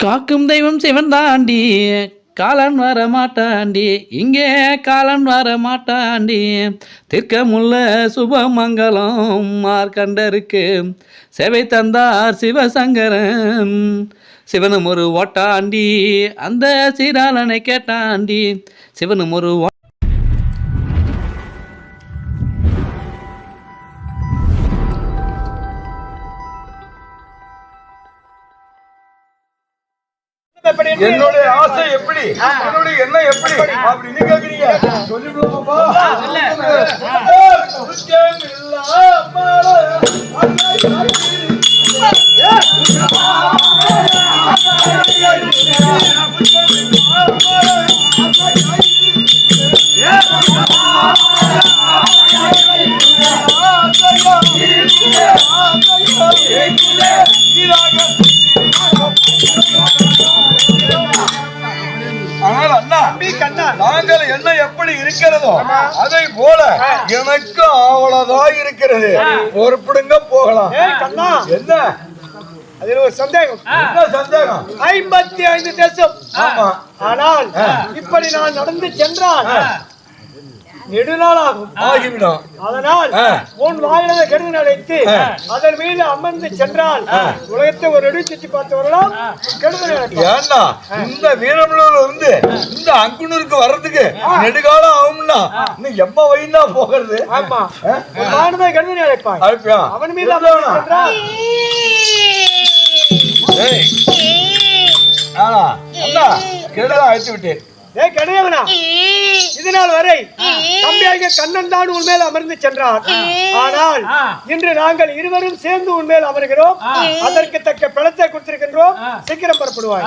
காக்கும் தெய்வம் சிவன் தாண்டி காலன் வர மாட்டாண்டி இங்கே காலன் வர மாட்டாண்டி திர்க்கமுள்ள சுபமங்கலம் மார்க்கண்டருக்கு சேவை தந்தார் சிவசங்கரன் சிவனும் ஒரு ஓட்டாண்டி அந்த சீராளனை கேட்டாண்டி சிவனும் ஒரு என்னுடைய ஆசை எப்படி என்னுடைய எண்ணம் எப்படி அப்படின்னு கேக்குறீங்க சொல்லிடுவோம்ப்பா நாங்கள் என்ன எப்படி இருக்கிறதோ அதை போல எனக்கு அவ்வளவுதான் இருக்கிறது. பொறுப்பிடுங்க போகலாம். என்ன அதில் ஒரு சந்தேகம். என்ன சந்தேகம்? 55 தேசம். ஆனால் இப்படி நான் நடந்து சென்றால் நெடுநாளாகும் ஆகிவிடும். அதனால் உன் வாயிலை கெடுதல் அழைத்து அதன் மீது அமர்ந்து சென்றால் உலகத்தை ஒரு நெடு சுற்றி பார்த்து வரலாம். கெடுதல் ஏன்னா இந்த வீரமலூர்ல இருந்து இந்த அங்குனூருக்கு வர்றதுக்கு நெடுகாலம் ஆகும்னா இன்னும் எம்ம வயதா போகிறது. ஆமா, கெடுதல் அழைப்பான். அவன் மீது கெடுதல் அழைத்து விட்டேன். இதனால் வரை தம்பியாக கண்ணன் தான் உண்மையில் அமர்ந்து சென்றார். ஆனால் இன்று நாங்கள் இருவரும் சேர்ந்து உண்மையில் அமர்கிறோம். அதற்கு தக்க பணத்தை கொடுத்திருக்கின்றோம். சீக்கிரம் புறப்படுவாய்.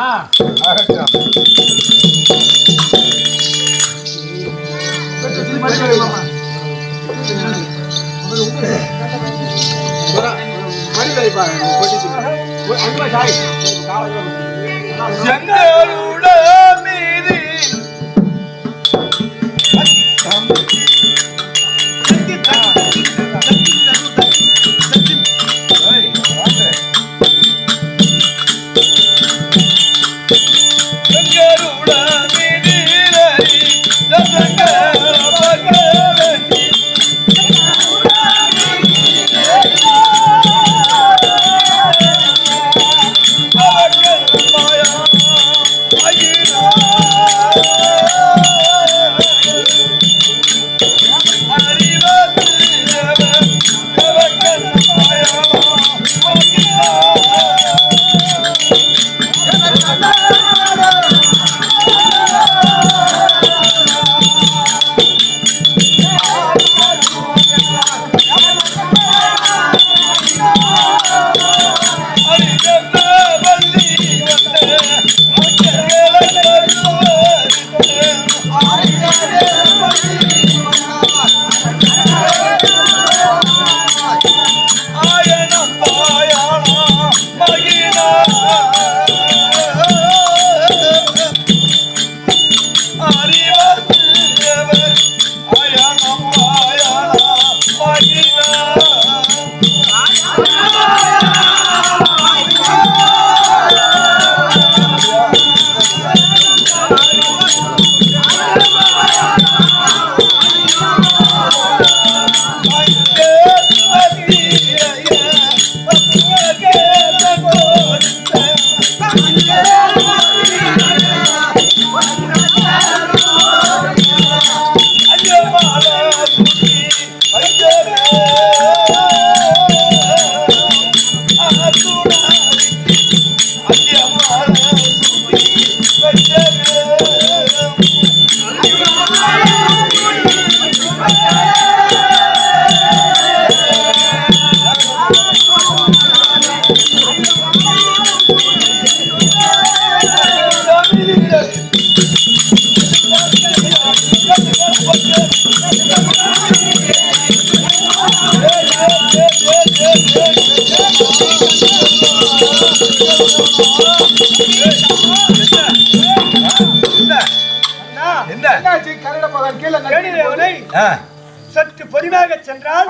சற்று பொறிவாக சென்றால்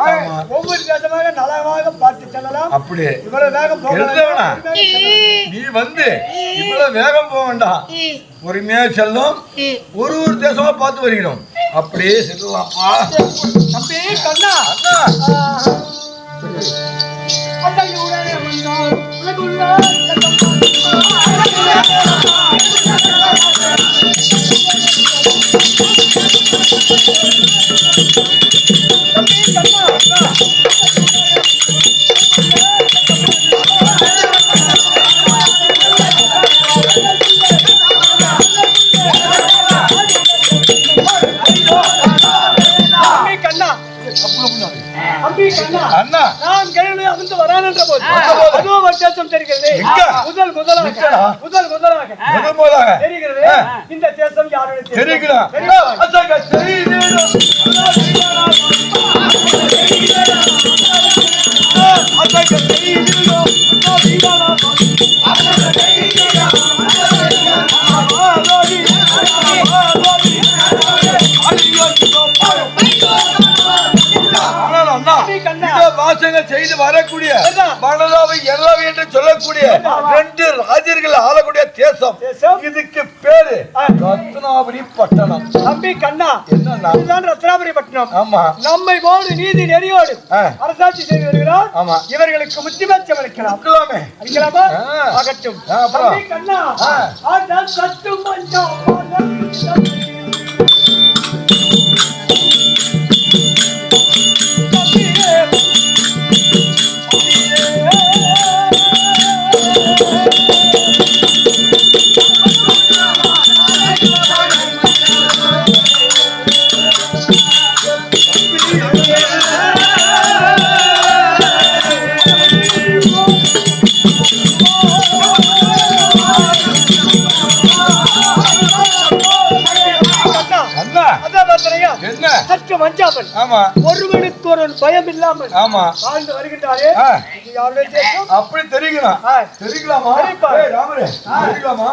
ஒவ்வொரு தேசமாக நலமாக பார்த்து செல்லலாம். அப்படி இவ்வளவு வேகம் போக எழுதவனா? வேண்டாம். நீ வந்து இவ்வளவு வேகம் போக வேண்டாம், பொறுமையா செல்லும். ஒரு தேசமா பார்த்து வருகிறோம், அப்படியே செல்லலாம்ப்பா. தம்பி கண்ணா, அண்ணா அண்ணா நான் கிழமை அமர்ந்து வரான் என்ற போது அதோ ஒரு தேசம் தெரிகிறது. முதல் முதலாக தெரிகிறது. இந்த தேசம் யாருடைய தெரியுங்களா? வாசங்கள் செய்து வரக்கூடிய மனதாவை எல்லாம் என்று சொல்லக்கூடிய 2 ராஜர்கள் ஆளக்கூடிய தேசம். இதுக்கு பேரு ரத்னாபுரி பட்டணம். தம்பி கண்ணா, இதுதான் ரத்னாபுரி பட்டணம். ஆமா, நம்மை போது நீதி நெறியோடு அரசாட்சி செய்து வருகிறார். ஆமா, இவர்களுக்கு முத்திபட்சம் அளிக்கலாம். அளிக்கலாமா? ஆகட்டும். தம்பி கண்ணா, சட்டும் சற்று மஞ்சாமல் ஒருவனுக்கு ஒரு பயம் இல்லாமல் வாழ்ந்து வருகின்றாரே, யாருடைய தேசம்? அப்படி தெரியுங்களாமா? ராமரே தெரியுங்களாமா?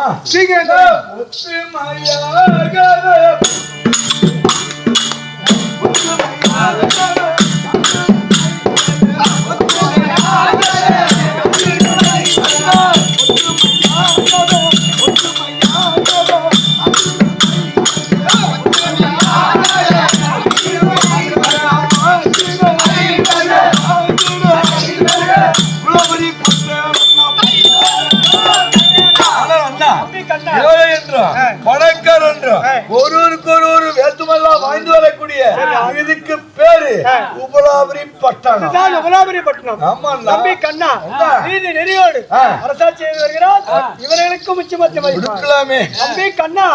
பணக்கார் என்றும் ஒருவருக்கு ஒரு வேத்துமெல்லாம் வாய்ந்து வரக்கூடிய இதுக்கு பேரு உபலாபுரி பட்டணம். உபலாபுரி பட்டணம். தம்பி கண்ணா, நீதி நெறியோடு அரசாட்சி செய்து வருகிறார். இவர்களுக்கும் உச்சமத்தியம் கொடுக்கலாமே. தம்பி கண்ணா,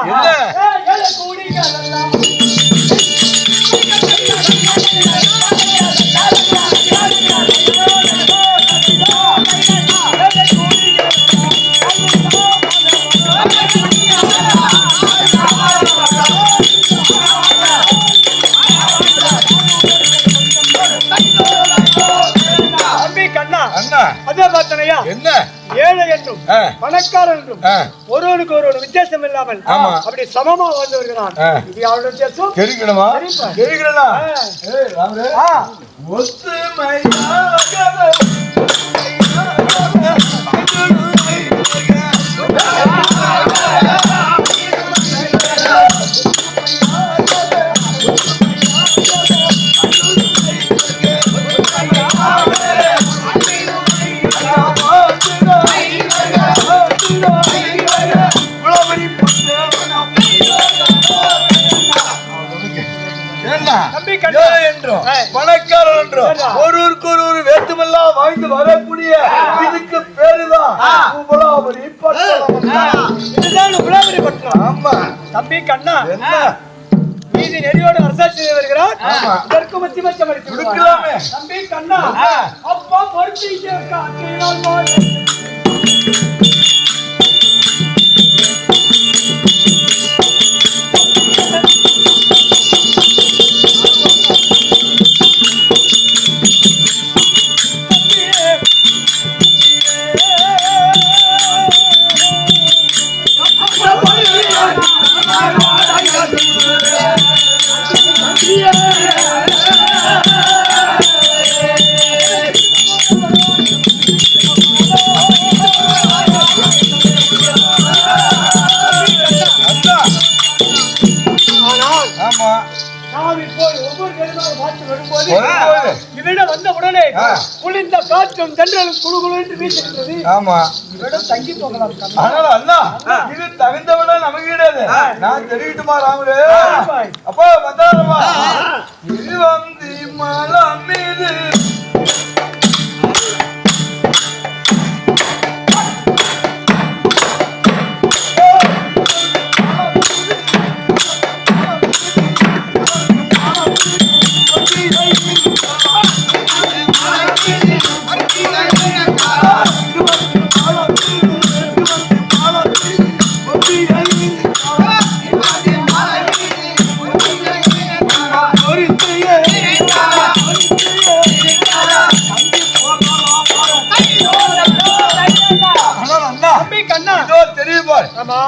என்ன ஏழை என்றும் பணக்காரன் என்றும் ஒருவனுக்கு ஒரு வித்தியாசம் இல்லாமல் அப்படி சமமா வாழ்ந்து வருகிறான். இது யாருடைய வித்தியாசம்? தெரியுங்களா? தெரியுங்களா? பணக்காரன் என்றும் ஒருவருக்கு ஒரு வேத்துமெல்லாம் வாய்ந்து வரக்கூடிய இதுக்கு பேருதான் உபலாபுரி பட்டணம். இதுதான் உபலாபுரி பட்டணம். ஆமா தம்பி கண்ணா, நீதி நெறியோடு அரசாட்சி செய்து வருகிறார். இதற்கு மத்தியமச்சம் அளித்து கொடுக்கலாமே. தம்பி கண்ணா, அப்பா பொறுத்து Yeah. நாம் இப்போ ஒவ்வொரு இடமாக பார்த்து வரும்போது வரும்போது. இவரிடம் வந்த உடனே ஆ. குளிர்ந்த காற்றும் தென்றலும் குழு குழு என்று வீசுகிறது. ஆமா. இவரிடம் தங்கி போகலாம் கண்ணா. ஆனால் அண்ணா இது தகுந்தவன நமக்கு கிடையாது. நான் தெரிவிட்டுமா ராமரே? அப்போ வந்தாரம்மா. இது வந்து மலம் மீது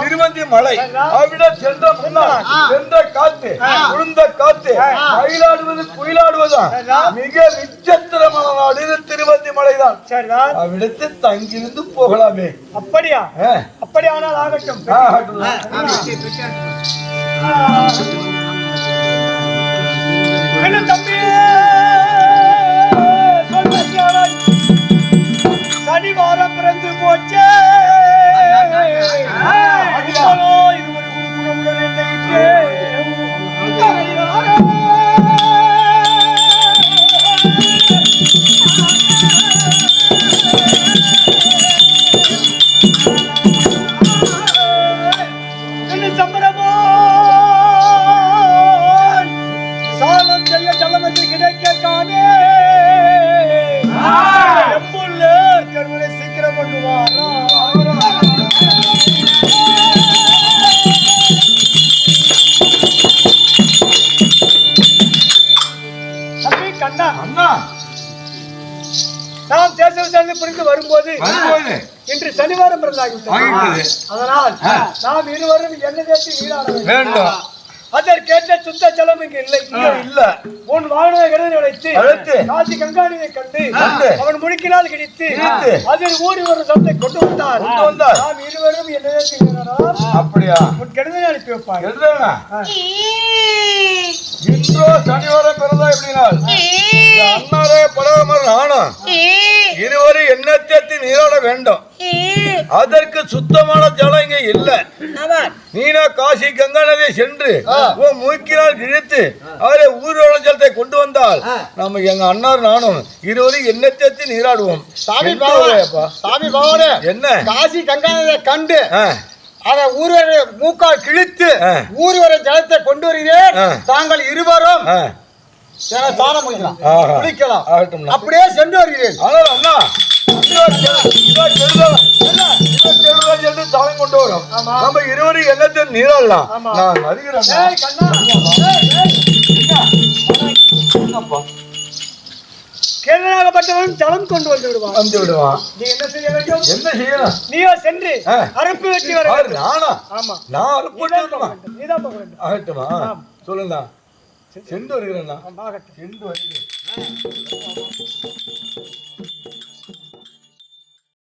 திருவந்தி மலை அவிட சென்ற முன்னால் சென்ற காத்து குழுந்த காத்து மயிலாடுவது குயிலாடுவதுதான் மிக விசித்திரமான நாடு இது திருவந்தி மலைதான். அவிடத்து தங்கியிருந்து போகலாமே. அப்படியா? அப்படியானால் ஆகட்டும். தம்பி சனிவாரம் பிறந்து போச்சே. இது ஒரு குணமுடன் என்னை சம்பரமோ சாலம் செய்ய ஜலமதி கிடைக்க காணே. எம்புள்ள கருவனை சீக்கிரம் பண்ணுவாரா? கண்ணா அண்ணா நாம் தேசத்திலிருந்து புரிந்து வரும்போது இன்று சனிவாரம் பிறந்தாகிவிட்டது. அதனால் நாம் இருவரும் என்ன தேசி நீராட வேண்டும். அதற்கேற்ற சுத்த ஜலம் இங்கு இல்லை. இல்ல உன் வாழ்வை கடனை அழைத்து காசி கங்காணியை கண்டு அவன் முழுக்கினால் கிடைத்து அதில் ஊறி ஒரு சத்தை கொண்டு வந்தார். நாம் இருவரும் என்ன தேசி நீராடலாம். அப்படியா? உன் கெடுதலை அனுப்பி வைப்பாங்க. இன்றோ சனிவாரம் பிறந்தா எப்படினால் அண்ணாரே பரவமர் நானும் இருவரும் எண்ணத்தை நீராட வேண்டும். அதற்கு சுத்தமான ஜலம் இங்க இல்ல. நீனா காசி கங்கா நதியை சென்று மூக்கினால் இழுத்து அவரை ஊர்வல ஜலத்தை கொண்டு வந்தால் நம்ம எங்க அண்ணார் நானும் இருவரும் எண்ணத்தை நீராடுவோம். சாமி பாவனே என்ன காசி கங்கா நதியை கண்டு அதை ஊர்வரை மூக்கால் கிழித்து ஊர்வரை ஜலத்தை கொண்டு வருகிறேன். தாங்கள் இருவரும் ஸ்நானம் குளிக்கலாம். அப்படியே சென்று வருகிறேன். அண்ணா தாளம் கொண்டு வரும். நம்ம இருவரும் எண்ணத்தை நீராடலாம். நான் வருகிறேன். கேரளாகப்பட்டவன் ஜலம் கொண்டு வந்து விடுவான். நீ என்ன செய்ய வேண்டும்? என்ன செய்யணும்? நீயோ சென்று அறுப்பு வெட்டி வர வேண்டும். நானா? ஆமா, நான் அறுப்பு வெட்டணுமா? நீதான் போக வேண்டும். ஆகட்டுமா? சொல்லுங்க. சென்று வருகிறேன். ஆகட்டும். சென்று வருகிறேன்.